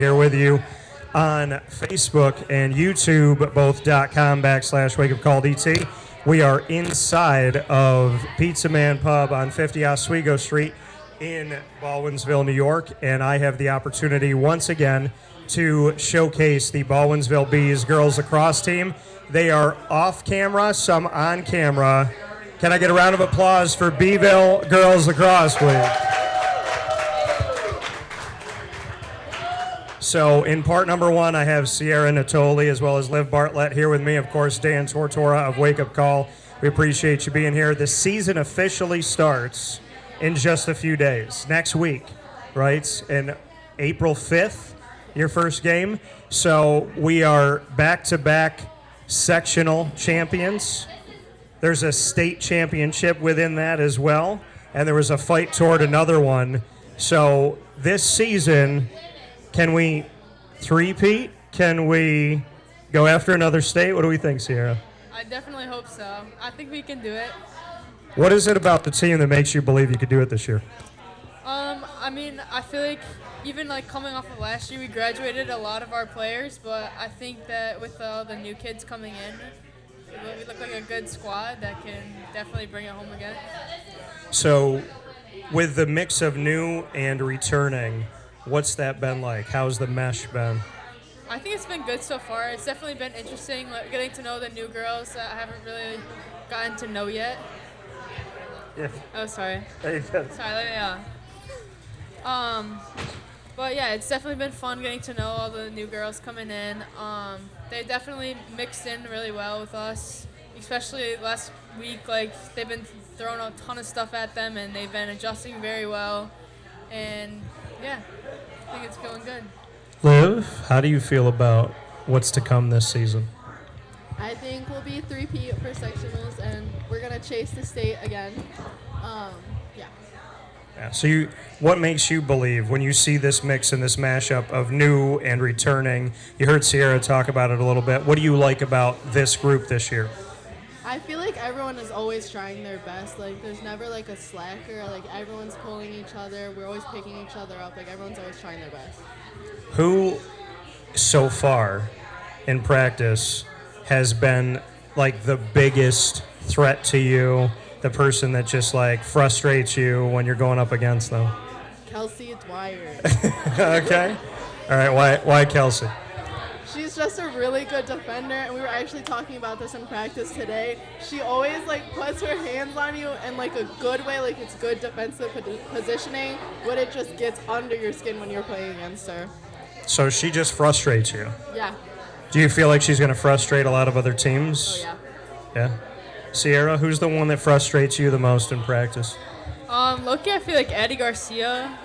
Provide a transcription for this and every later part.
Here with you on Facebook and YouTube, both .com/wakeupcalldt. We are inside of Pizza Man Pub on 50 Oswego Street in Baldwinsville, New York, and I have the opportunity once again to showcase the Baldwinsville Bees Girls Lacrosse Team. They are off camera, some on camera. Can I get a round of applause for Beeville Girls Lacrosse, please? So in part number one, I have Sierra Natoli as well as Liv Bartlett here with me. Of course, Dan Tortora of Wake Up Call. We appreciate you being here. The season officially starts in just a few days. Next week, right? And April 5th, your first game. So we are back-to-back sectional champions. There's a state championship within that as well. And there was a fight toward another one. So this season, can we three-peat? Can we go after another state? What do we think, Sierra? I definitely hope so. I think we can do it. What is it about the team that makes you believe you could do it this year? I feel like even coming off of last year, we graduated a lot of our players, but I think that with all the new kids coming in, we look like a good squad that can definitely bring it home again. So with the mix of new and returning, what's that been like? How's the mesh been? I think it's been good so far. It's definitely been interesting getting to know the new girls that I haven't really gotten to know yet. Yeah. Oh, sorry. Sorry, Yeah. But yeah, it's definitely been fun getting to know all the new girls coming in. They definitely mixed in really well with us, especially last week. They've been throwing a ton of stuff at them, and they've been adjusting very well. And yeah, I think it's going good. Liv, how do you feel about what's to come this season? I think we'll be three-peat for sectionals, and we're going to chase the state again. Yeah. So what makes you believe when you see this mix and this mashup of new and returning? You heard Sierra talk about it a little bit. What do you like about this group this year? I feel like everyone is always trying their best. There's never a slacker. Everyone's pulling each other. We're always picking each other up. Everyone's always trying their best. Who, so far in practice, has been the biggest threat to you? The person that just frustrates you when you're going up against them? Kelsey Dwyer. Okay. All right. Why Kelsey? She's just a really good defender, and we were actually talking about this in practice today. She always puts her hands on you in a good way, it's good defensive positioning, but it just gets under your skin when you're playing against her. So she just frustrates you? Yeah. Do you feel like she's going to frustrate a lot of other teams? Oh, yeah. Yeah? Sierra, who's the one that frustrates you the most in practice? Loki, I feel like Addie Garcia,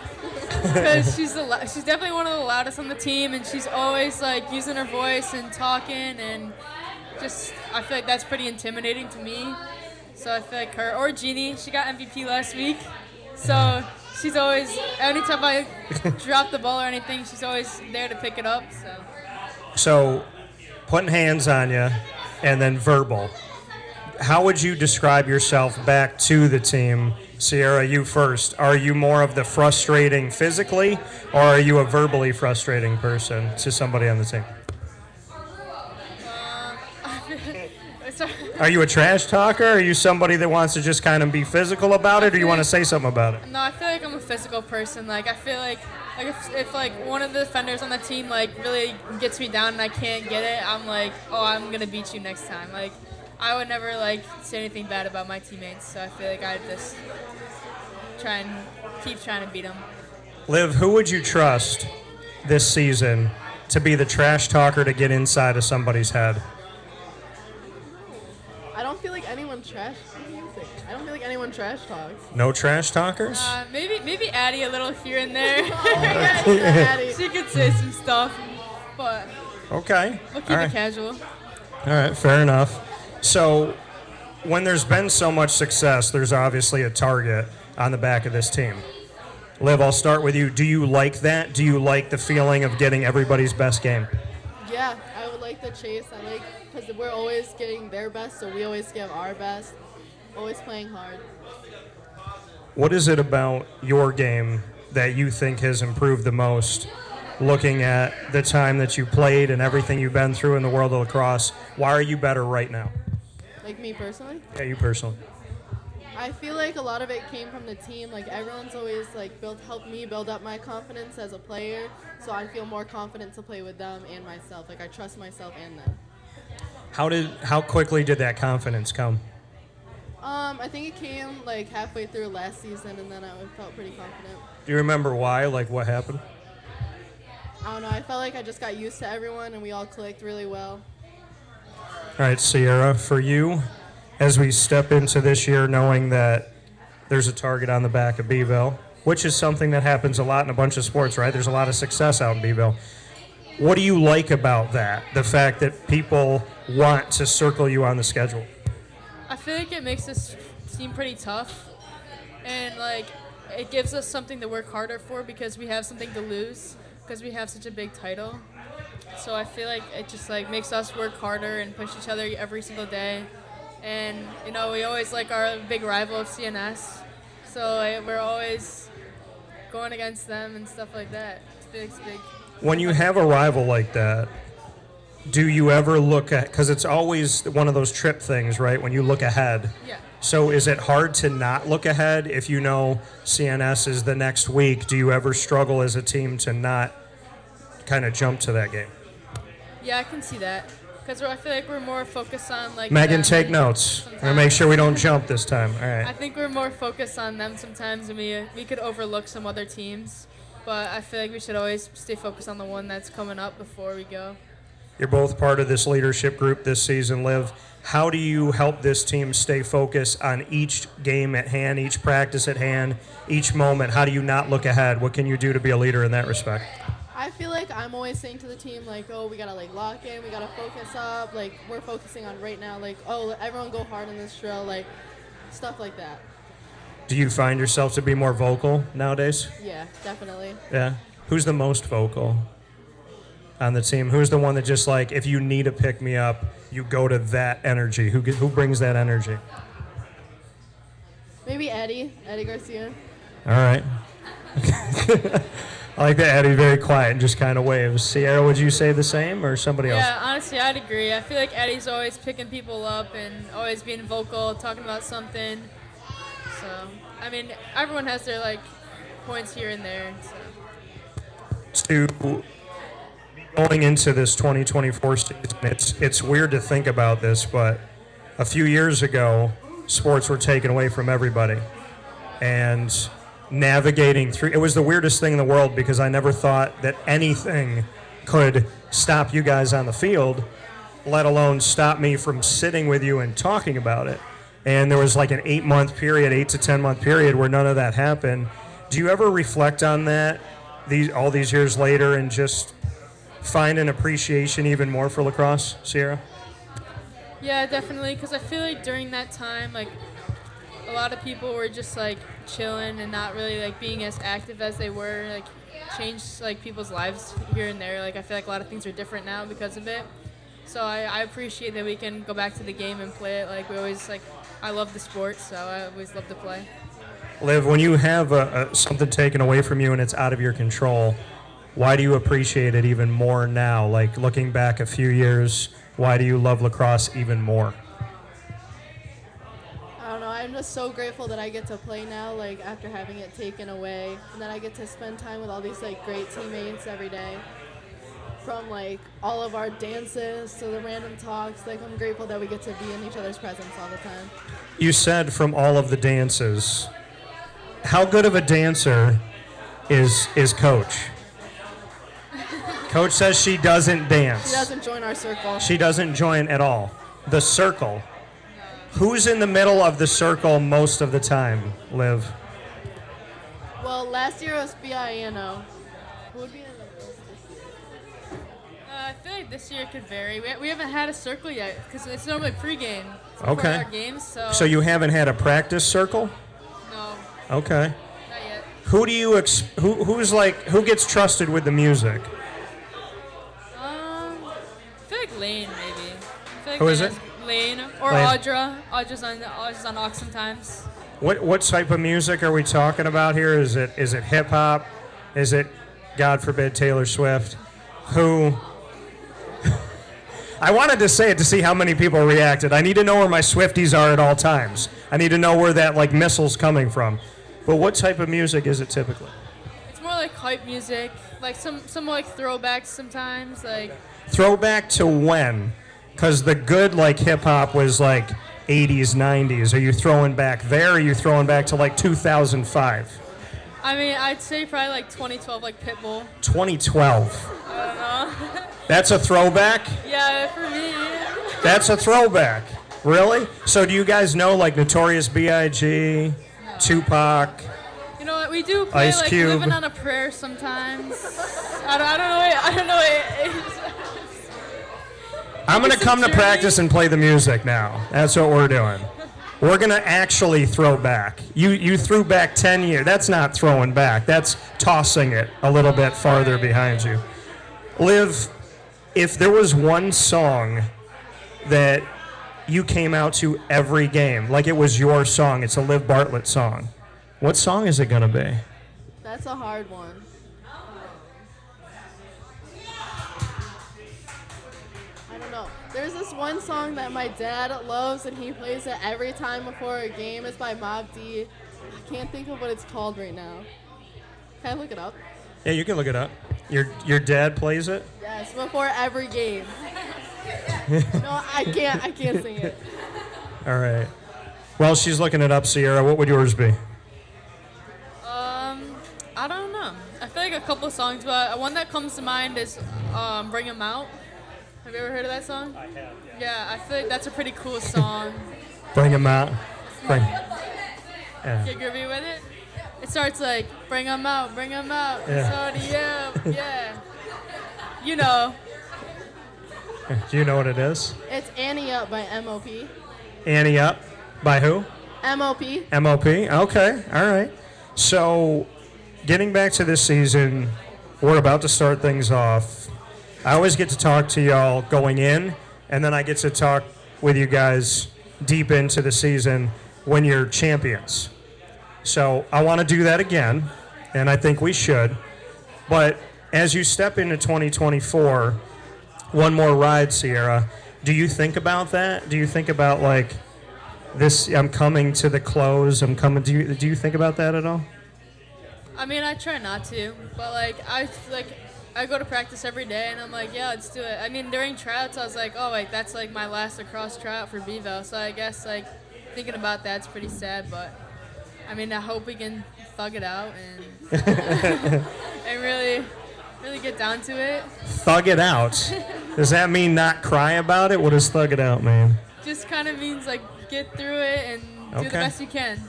because she's definitely one of the loudest on the team, and she's always using her voice and talking, and just I feel like that's pretty intimidating to me. So I feel like her, or Jeannie, she got MVP last week, so she's always, anytime I drop the ball or anything, she's always there to pick it up. So putting hands on you and then verbal. How would you describe yourself back to the team? Sierra, you first. Are you more of the frustrating physically, or are you a verbally frustrating person to somebody on the team? Are you a trash talker? Or are you somebody that wants to just kind of be physical about it, or you want to say something about it? No, I feel like I'm a physical person. I feel like if one of the defenders on the team really gets me down and I can't get it, I'm I'm gonna beat you next time. I would never say anything bad about my teammates, so I feel like I just try and keep trying to beat them. Liv, who would you trust this season to be the trash talker to get inside of somebody's head? I don't feel like anyone trash talks. No trash talkers? Maybe Addie a little here and there. Addie. She could say some stuff, but Okay. we'll keep it casual. All right, fair enough. So when there's been so much success, there's obviously a target on the back of this team. Liv, I'll start with you. Do you like that? Do you like the feeling of getting everybody's best game? Yeah, I would like the chase. Because we're always getting their best, so we always give our best. Always playing hard. What is it about your game that you think has improved the most looking at the time that you played and everything you've been through in the world of lacrosse, why are you better right now? Like me personally? Yeah, you personally. I feel like a lot of it came from the team. Like everyone's always like helped me build up my confidence as a player, so I feel more confident to play with them and myself. Like I trust myself and them. How quickly did that confidence come? I think it came like halfway through last season, and then I felt pretty confident. Do you remember why? Like what happened? I don't know. I felt like I just got used to everyone, and we all clicked really well. All right, Sierra, for you, as we step into this year knowing that there's a target on the back of Beeville, which is something that happens a lot in a bunch of sports, right? There's a lot of success out in Beeville. What do you like about that, the fact that people want to circle you on the schedule? I feel like it makes us seem pretty tough, and like it gives us something to work harder for because we have something to lose because we have such a big title. So I feel like it just like makes us work harder and push each other every single day. And you know, we always like our big rival of CNS, so we're always going against them and stuff like that. It's big. When you have a rival like that, do you ever look at, because it's always one of those trip things, right, when you look ahead? Yeah. So is it hard to not look ahead if you know CNS is the next week? Do you ever struggle as a team to not kind of jump to that game? Yeah, I can see that. Because I feel like we're more focused on like Megan, them take notes. And make sure we don't jump this time. All I right. think we're more focused on them sometimes, and we could overlook some other teams. But I feel like we should always stay focused on the one that's coming up before we go. You're both part of this leadership group this season, Liv. How do you help this team stay focused on each game at hand, each practice at hand, each moment? How do you not look ahead? What can you do to be a leader in that respect? I feel like I'm always saying to the team, like, oh, we got to, like, lock in. We got to focus up. Like, we're focusing on right now. Like, oh, everyone go hard in this drill. Like, stuff like that. Do you find yourself to be more vocal nowadays? Yeah, definitely. Yeah. Who's the most vocal on the team? Who's the one that just, like, if you need a pick-me-up, you go to that energy? Who brings that energy? Maybe Eddie Garcia. All right. I like that Eddie, very quiet and just kind of waves. Sierra, would you say the same or somebody else? Yeah, honestly, I'd agree. I feel like Eddie's always picking people up and always being vocal, talking about something. So, I mean, everyone has their, like, points here and there. So. To going into this 2024 season, it's weird to think about this, but a few years ago, sports were taken away from everybody. And navigating through, it was the weirdest thing in the world because I never thought that anything could stop you guys on the field, let alone stop me from sitting with you and talking about it. And there was like an 8 to 10 month period where none of that happened. Do you ever reflect on that all these years later and just find an appreciation even more for lacrosse, Sierra? Yeah, definitely, because I feel like during that time, like, a lot of people were just, like, chilling and not really, like, being as active as they were, like, changed, like, people's lives here and there. Like, I feel like a lot of things are different now because of it. So I appreciate that we can go back to the game and play it. Like, we always, like, I love the sport, so I always love to play. Liv, when you have something taken away from you and it's out of your control, why do you appreciate it even more now? Like, looking back a few years, why do you love lacrosse even more? I don't know. I'm just so grateful that I get to play now, like, after having it taken away. And then I get to spend time with all these, like, great teammates every day. From, like, all of our dances to the random talks. Like, I'm grateful that we get to be in each other's presence all the time. You said from all of the dances. How good of a dancer is Coach? Coach says she doesn't dance. She doesn't join our circle. She doesn't join at all. The circle. Who's in the middle of the circle most of the time, Liv? Well, last year it was BINO. Who would be in the first this year? I feel like this year it could vary. We haven't had a circle yet because it's normally pregame. It's before Okay. our games, So you haven't had a practice circle? No, Okay. not yet. Who do you who gets trusted with the music? I feel like Lane maybe. I feel like Who is Lane it? Lane or Lane. Audra. Audra's on aux sometimes. What type of music are we talking about here? Is it hip hop? Is it God forbid, Taylor Swift, who... I wanted to say it to see how many people reacted. I need to know where my Swifties are at all times. I need to know where that like missile's coming from. But what type of music is it typically? It's more like hype music, like some like throwbacks sometimes, like. Throwback to when? Because the good like hip hop was like 80s, 90s. Are you throwing back there? Or are you throwing back to like 2005? I mean, I'd say probably like 2012, like Pitbull. 2012. I don't know. That's a throwback? Yeah, for me. That's a throwback. Really? So do you guys know like Notorious B.I.G., Tupac? You know what? We do play Ice like Cube. Living on a Prayer sometimes. I don't know. I'm going to come to practice and play the music now. That's what we're doing. We're going to actually throw back. You threw back 10 years. That's not throwing back. That's tossing it a little bit farther behind you. Liv, if there was one song that you came out to every game, like it was your song, it's a Liv Bartlett song, what song is it going to be? That's a hard one. I don't know. There's this one song that my dad loves, and he plays it every time before a game. It's by Mobb D. I can't think of what it's called right now. Can I look it up? Yeah, you can look it up. Your dad plays it? Yes, before every game. No, I can't sing it. All right. Well, she's looking it up, Sierra. What would yours be? I don't know. I feel like a couple songs, but one that comes to mind is Bring 'Em Out. Have you ever heard of that song? I have, yeah. Yeah, I feel like that's a pretty cool song. Bring 'em out. Yeah. Get groovy with it? It starts like, bring 'em out, Yeah. so yeah. You know. Do you know what it is? It's Annie Up by M.O.P. Annie Up. By who? M.O.P. M.O.P. Okay. All right. So, getting back to this season, we're about to start things off. I always get to talk to y'all going in, and then I get to talk with you guys deep into the season when you're champions. So I want to do that again, and I think we should. But as you step into 2024, one more ride, Sierra, do you think about that? Do you think about, like, this, I'm coming to the close, I'm coming, do you think about that at all? I mean, I try not to, but I go to practice every day, and I'm like, yeah, let's do it. I mean, during tryouts, I was like, oh, like, that's, like, my last lacrosse tryout for Bevo, so I guess, like, thinking about that's pretty sad, but, I mean, I hope we can thug it out and and really get down to it. Thug it out? Does that mean not cry about it? What does thug it out mean? Just kind of means, like, get through it and do the best you can.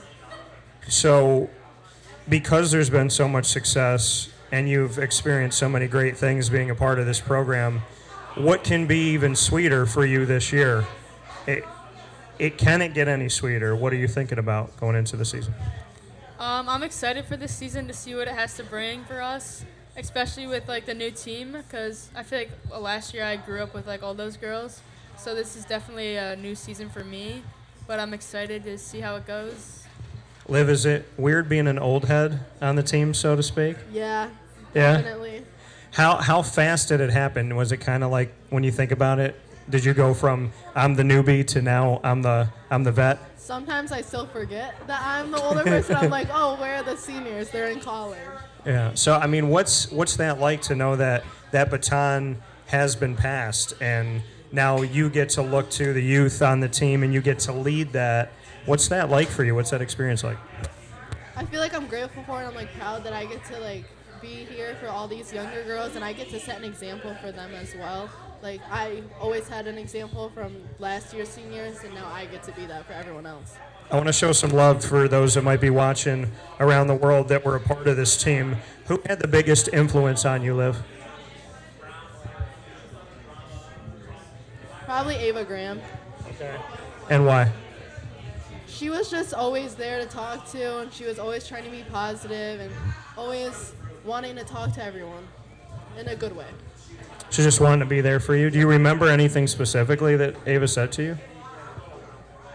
So, because there's been so much success and you've experienced so many great things being a part of this program, what can be even sweeter for you this year? Can it get any sweeter? What are you thinking about going into the season? I'm excited for this season to see what it has to bring for us, especially with like the new team, because I feel like last year I grew up with like all those girls, so this is definitely a new season for me, but I'm excited to see how it goes. Liv, is it weird being an old head on the team, so to speak? Yeah, Yeah? definitely. How fast did it happen? Was it kind of like, when you think about it, did you go from I'm the newbie to now I'm the vet? Sometimes I still forget that I'm the older person. I'm like, oh, where are the seniors? They're in college. Yeah. So I mean, what's that like to know that that baton has been passed and now you get to look to the youth on the team and you get to lead that? What's that like for you? What's that experience like? I feel like I'm grateful for it. I'm like proud that I get to like be here for all these younger girls, and I get to set an example for them as well. Like, I always had an example from last year's seniors, and now I get to be that for everyone else. I want to show some love for those that might be watching around the world that were a part of this team. Who had the biggest influence on you, Liv? Probably Ava Graham. Okay. And why? She was just always there to talk to, and she was always trying to be positive and always wanting to talk to everyone in a good way. She just wanted to be there for you. Do you remember anything specifically that Ava said to you?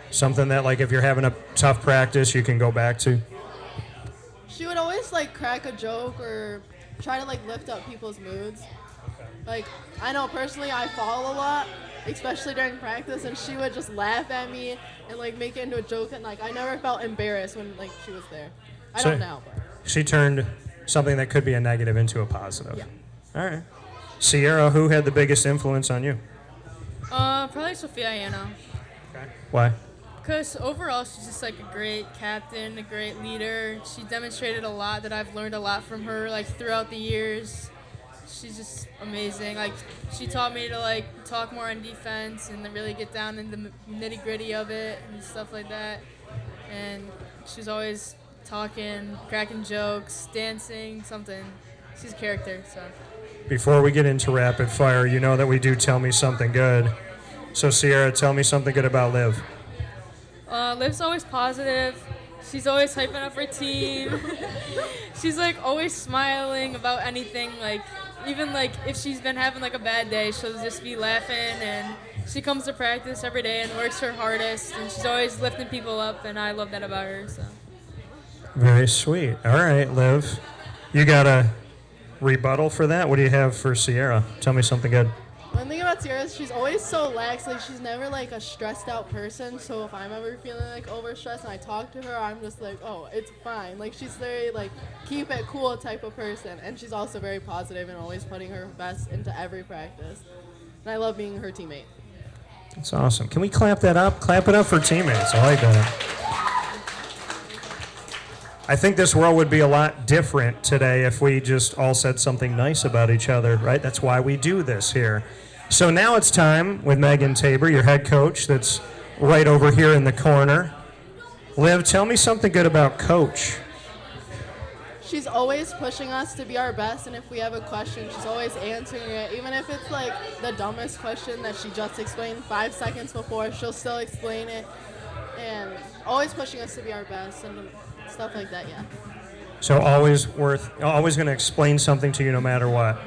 Something that, like, if you're having a tough practice, you can go back to? She would always, like, crack a joke or try to like lift up people's moods. Like, I know personally I fall a lot, especially during practice, and she would just laugh at me and like make it into a joke, and like I never felt embarrassed when like she was there. I don't now, but she turned something that could be a negative into a positive. Yeah. All right. Sierra, who had the biggest influence on you? Probably Sophia Ayano. Okay. Why? Because overall, she's just like a great captain, a great leader. She demonstrated a lot that I've learned a lot from her, like throughout the years. She's just amazing. Like, she taught me to like talk more on defense and then really get down in the nitty gritty of it and stuff like that. And she's always talking, cracking jokes, dancing, something. She's a character. So. Before we get into rapid fire, you know that we do Tell Me Something Good. So Sierra, tell me something good about Liv. Liv's always positive. She's always hyping up her team. She's like always smiling about anything. Like, even like if she's been having like a bad day, she'll just be laughing, and she comes to practice every day and works her hardest, and she's always lifting people up, and I love that about her. So. Very sweet. All right, Liv, you got a rebuttal for that? What do you have for Sierra? Tell me something good. one thing about Sierra is she's always so lax. Like, she's never like a stressed out person. So if I'm ever feeling like overstressed and I talk to her, I'm just like, oh, it's fine. Like, she's very like keep it cool type of person, and she's also very positive and always putting her best into every practice. And I love being her teammate. That's awesome. Can we clap that up? Clap it up for teammates. I like that. I think this world would be a lot different today if we just all said something nice about each other, right? That's why we do this here. So now it's time with Megan Tabor, your head coach, that's right over here in the corner. Liv, tell me something good about Coach. She's always pushing us to be our best, and if we have a question, she's always answering it. Even if it's like the dumbest question that she just explained 5 seconds before, she'll still explain it, and always pushing us to be our best and stuff like that, yeah. So always going to explain something to you no matter what.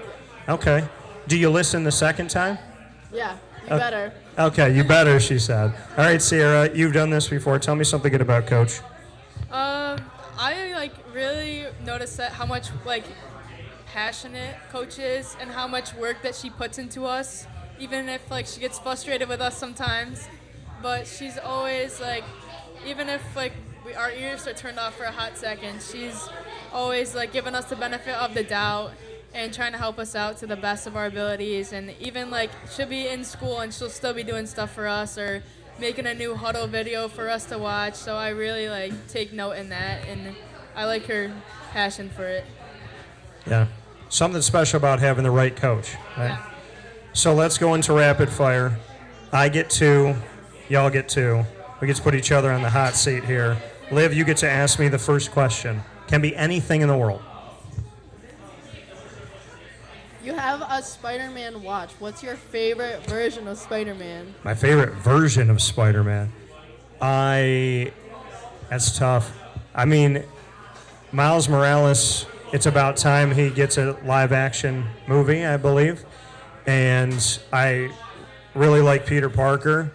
Okay. Do you listen the second time? Yeah, you better. Okay, you better, she said. All right, Sierra, you've done this before. Tell me something good about Coach. I like really noticed that how much like passionate Coach is and how much work that she puts into us, even if like she gets frustrated with us sometimes. But she's always like, even if like our ears are turned off for a hot second, she's always like giving us the benefit of the doubt and trying to help us out to the best of our abilities. And even like she'll be in school and she'll still be doing stuff for us or making a new huddle video for us to watch. So I really like take note in that, and I like her passion for it. Yeah, something special about having the right coach, right? Yeah. So let's go into rapid fire. I get 2, y'all get 2. We get to put each other on the hot seat here. Liv, you get to ask me the first question. Can be anything in the world. You have a Spider-Man watch. What's your favorite version of Spider-Man? My favorite version of Spider-Man. That's tough. I mean, Miles Morales, it's about time he gets a live-action movie, I believe. And I really like Peter Parker.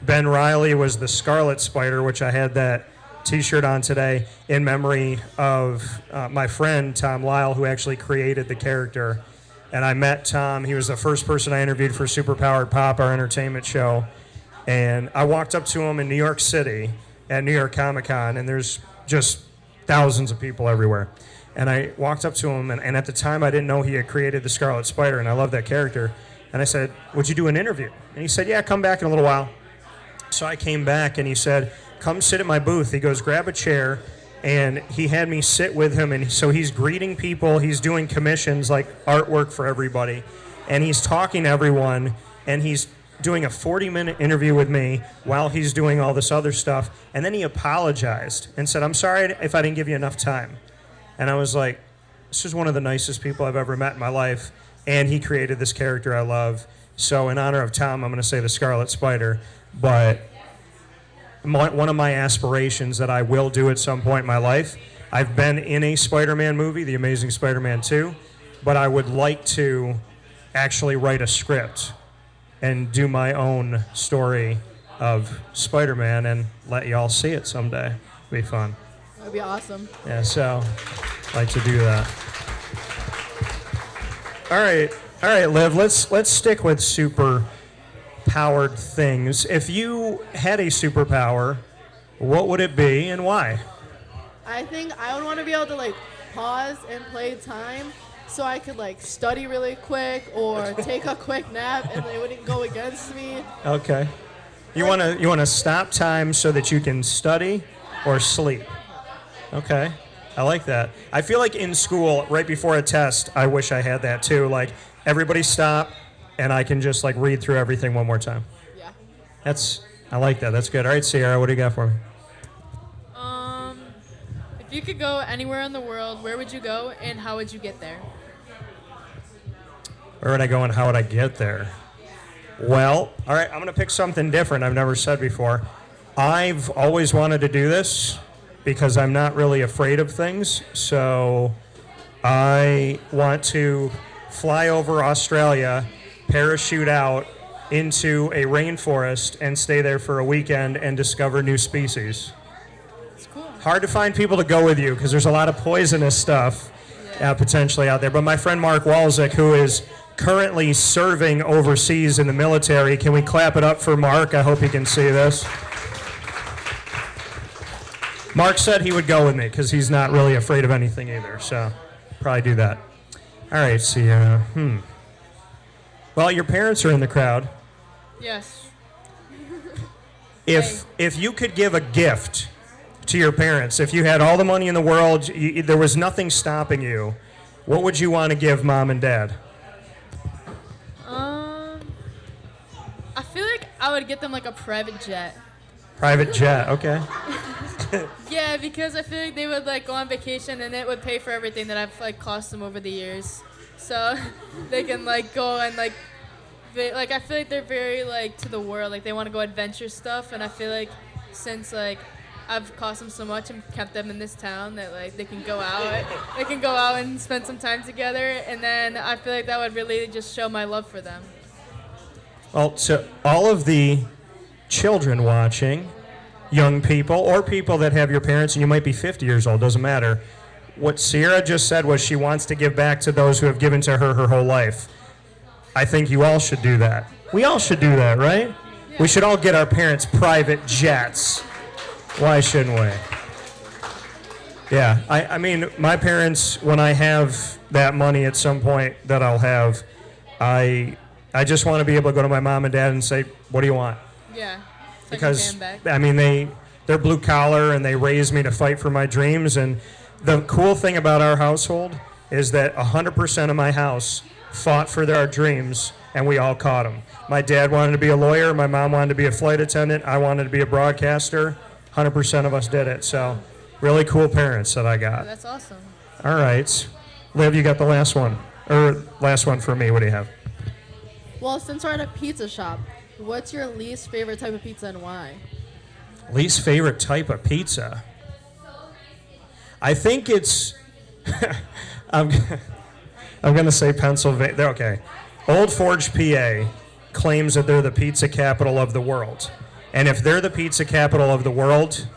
Ben Reilly was the Scarlet Spider, which I had that T-shirt on today in memory of my friend Tom Lyle, who actually created the character. And I met Tom. He was the first person I interviewed for Superpowered Pop, our entertainment show. And I walked up to him in New York City at New York Comic Con, and there's just thousands of people everywhere. And I walked up to him, and at the time I didn't know he had created the Scarlet Spider, and I love that character. And I said, would you do an interview? And he said, yeah, come back in a little while. So I came back, and he said, come sit at my booth. He goes, grab a chair. And he had me sit with him, and so he's greeting people. He's doing commissions, like artwork for everybody. And he's talking to everyone, and he's doing a 40-minute interview with me while he's doing all this other stuff. And then he apologized and said, I'm sorry if I didn't give you enough time. And I was like, this is one of the nicest people I've ever met in my life. And he created this character I love. So in honor of Tom, I'm going to say the Scarlet Spider. But one of my aspirations that I will do at some point in my life, I've been in a Spider-Man movie, The Amazing Spider-Man 2, but I would like to actually write a script and do my own story of Spider-Man and let y'all see it someday. It'd be fun. That'd be awesome. Yeah, so I'd like to do that. All right, Liv. Let's stick with super powered things. If you had a superpower, what would it be and why? I think I would want to be able to like pause and play time so I could like study really quick or take a quick nap and they wouldn't go against me. Okay. You want to stop time so that you can study or sleep. Okay. I like that. I feel like in school, right before a test, I wish I had that too. Like, everybody stop, and I can just like read through everything one more time. Yeah. I like that. That's good. All right, Sierra, what do you got for me? If you could go anywhere in the world, where would you go and how would you get there? Where would I go and how would I get there? Well, all right, I'm going to pick something different I've never said before. I've always wanted to do this because I'm not really afraid of things. So I want to fly over Australia, parachute out into a rainforest, and stay there for a weekend and discover new species. It's cool. Hard to find people to go with you because there's a lot of poisonous stuff potentially out there. But my friend Mark Walczyk, who is currently serving overseas in the military, can we clap it up for Mark? I hope he can see this. Mark said he would go with me because he's not really afraid of anything either, so probably do that. All right, Sierra. Well, your parents are in the crowd. Yes. If you could give a gift to your parents, if you had all the money in the world, there was nothing stopping you, what would you want to give mom and dad? I feel like I would get them like a private jet. Private jet, okay. Yeah, because I feel like they would like go on vacation and it would pay for everything that I've like cost them over the years. So they can like go and like I feel like they're very like to the world, like they want to go adventure stuff, and I feel like since like I've cost them so much and kept them in this town that like they can go out and spend some time together, and then I feel like that would really just show my love for them. Well, to all of the children watching, young people or people that have your parents, and you might be 50 years old, doesn't matter. What Sierra just said was she wants to give back to those who have given to her her whole life. I think you all should do that. We all should do that, right? Yeah. We should all get our parents private jets. Why shouldn't we? Yeah, I mean, my parents, when I have that money at some point that I'll have, I just want to be able to go to my mom and dad and say, what do you want? Yeah. Because, I mean, they're blue collar and they raised me to fight for my dreams. And the cool thing about our household is that 100% of my house fought for their dreams, and we all caught them. My dad wanted to be a lawyer. My mom wanted to be a flight attendant. I wanted to be a broadcaster. 100% of us did it. So really cool parents that I got. Oh, that's awesome. All right. Liv, you got the last one. Or last one for me. What do you have? Well, since we're at a pizza shop, what's your least favorite type of pizza and why? Least favorite type of pizza? I think it's... I'm going to say Pennsylvania. Okay. Old Forge, PA claims that they're the pizza capital of the world. And if they're the pizza capital of the world,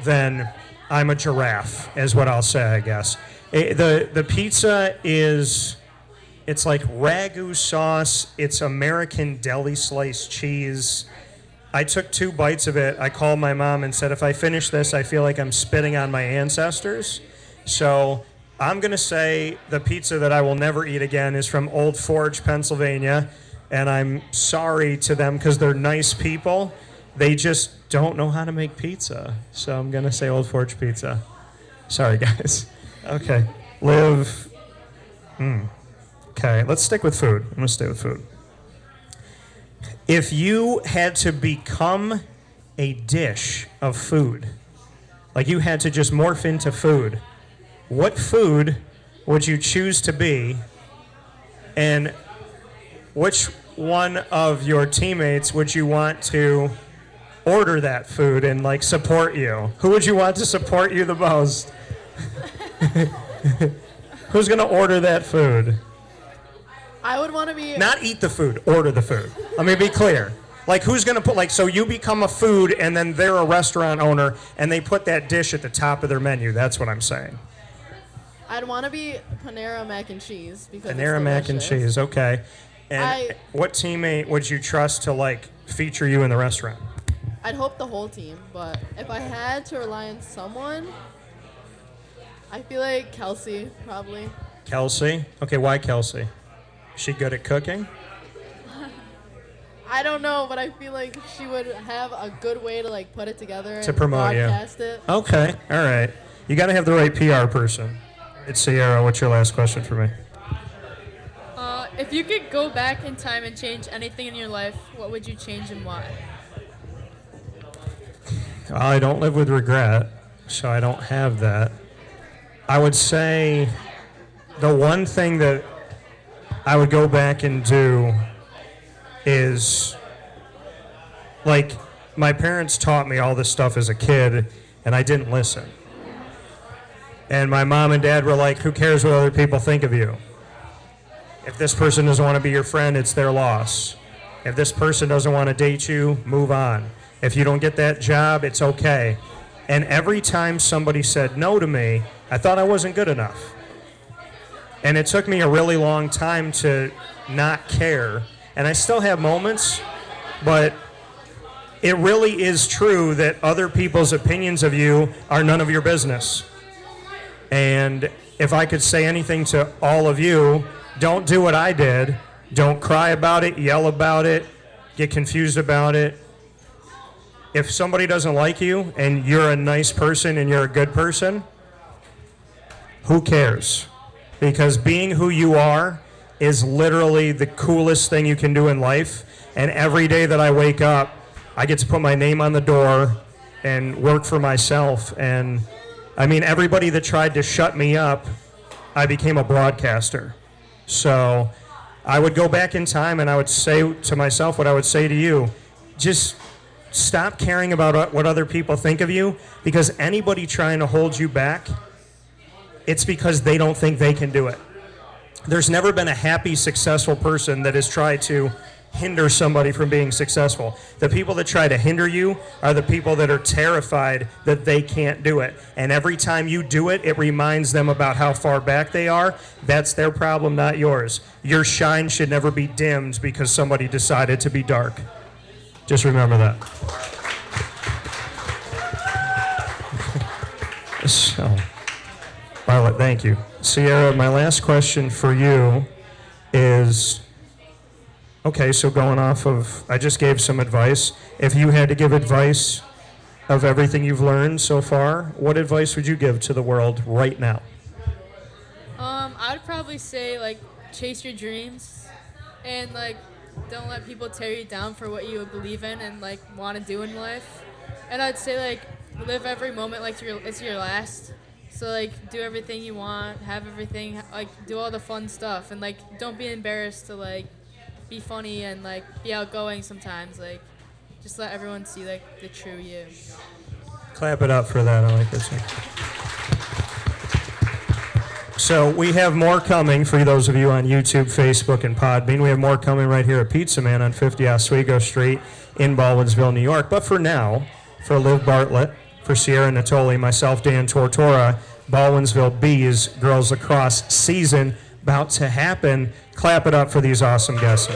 then I'm a giraffe, is what I'll say, I guess. The pizza is... It's like ragu sauce. It's American deli sliced cheese. I took 2 bites of it. I called my mom and said, if I finish this, I feel like I'm spitting on my ancestors. So I'm going to say the pizza that I will never eat again is from Old Forge, Pennsylvania. And I'm sorry to them because they're nice people. They just don't know how to make pizza. So I'm going to say Old Forge Pizza. Sorry, guys. Okay. Liv. Okay, let's stick with food. I'm going to stay with food. If you had to become a dish of food, like you had to just morph into food, what food would you choose to be, and which one of your teammates would you want to order that food and like support you? Who would you want to support you the most? Who's going to order that food? I would want to be... Not eat the food, order the food. Let me be clear. Like, who's going to put, like, so you become a food and then they're a restaurant owner and they put that dish at the top of their menu. That's what I'm saying. I'd want to be Panera mac and cheese because it's Panera mac and delicious. cheese, okay. And what teammate would you trust to like feature you in the restaurant? I'd hope the whole team, but if I had to rely on someone, I feel like Kelsey probably. Kelsey? Okay, why Kelsey? Is she good at cooking? I don't know, but I feel like she would have a good way to like put it together To and promote you. broadcast it. Okay, all right. You got to have the right PR person. It's Sierra. What's your last question for me? If you could go back in time and change anything in your life, what would you change and why? I don't live with regret, so I don't have that. I would say the one thing that I would go back and do is, like, my parents taught me all this stuff as a kid, and I didn't listen. And my mom and dad were like, who cares what other people think of you? If this person doesn't want to be your friend, it's their loss. If this person doesn't want to date you, move on. If you don't get that job, it's okay. And every time somebody said no to me, I thought I wasn't good enough. And it took me a really long time to not care. And I still have moments, but it really is true that other people's opinions of you are none of your business. And if I could say anything to all of you, don't do what I did. Don't cry about it, yell about it, get confused about it. If somebody doesn't like you and you're a nice person and you're a good person, who cares? Because being who you are is literally the coolest thing you can do in life. And every day that I wake up, I get to put my name on the door and work for myself. And I mean, everybody that tried to shut me up, I became a broadcaster. So I would go back in time and I would say to myself what I would say to you. Just stop caring about what other people think of you, because anybody trying to hold you back, it's because they don't think they can do it. There's never been a happy, successful person that has tried to hinder somebody from being successful. The people that try to hinder you are the people that are terrified that they can't do it. And every time you do it, it reminds them about how far back they are. That's their problem, not yours. Your shine should never be dimmed because somebody decided to be dark. Just remember that. So, Bartlett, thank you. Sierra, my last question for you is, okay, so going off of, I just gave some advice. If you had to give advice of everything you've learned so far, what advice would you give to the world right now? I'd probably say, like, chase your dreams and, like, don't let people tear you down for what you believe in and, like, want to do in life. And I'd say, like, live every moment like it's your last. So, like, do everything you want, have everything, like, do all the fun stuff. And, like, don't be embarrassed to, like, be funny and, like, be outgoing sometimes. Like, just let everyone see, like, the true you. Clap it up for that. I like this one. So we have more coming for those of you on YouTube, Facebook, and Podbean. We have more coming right here at Pizza Man on 50 Oswego Street in Baldwinsville, New York. But for now, for Liv Bartlett, for Sierra Natoli, myself, Dan Tortora, Baldwinsville Bees Girls Lacrosse season about to happen. Clap it up for these awesome guests.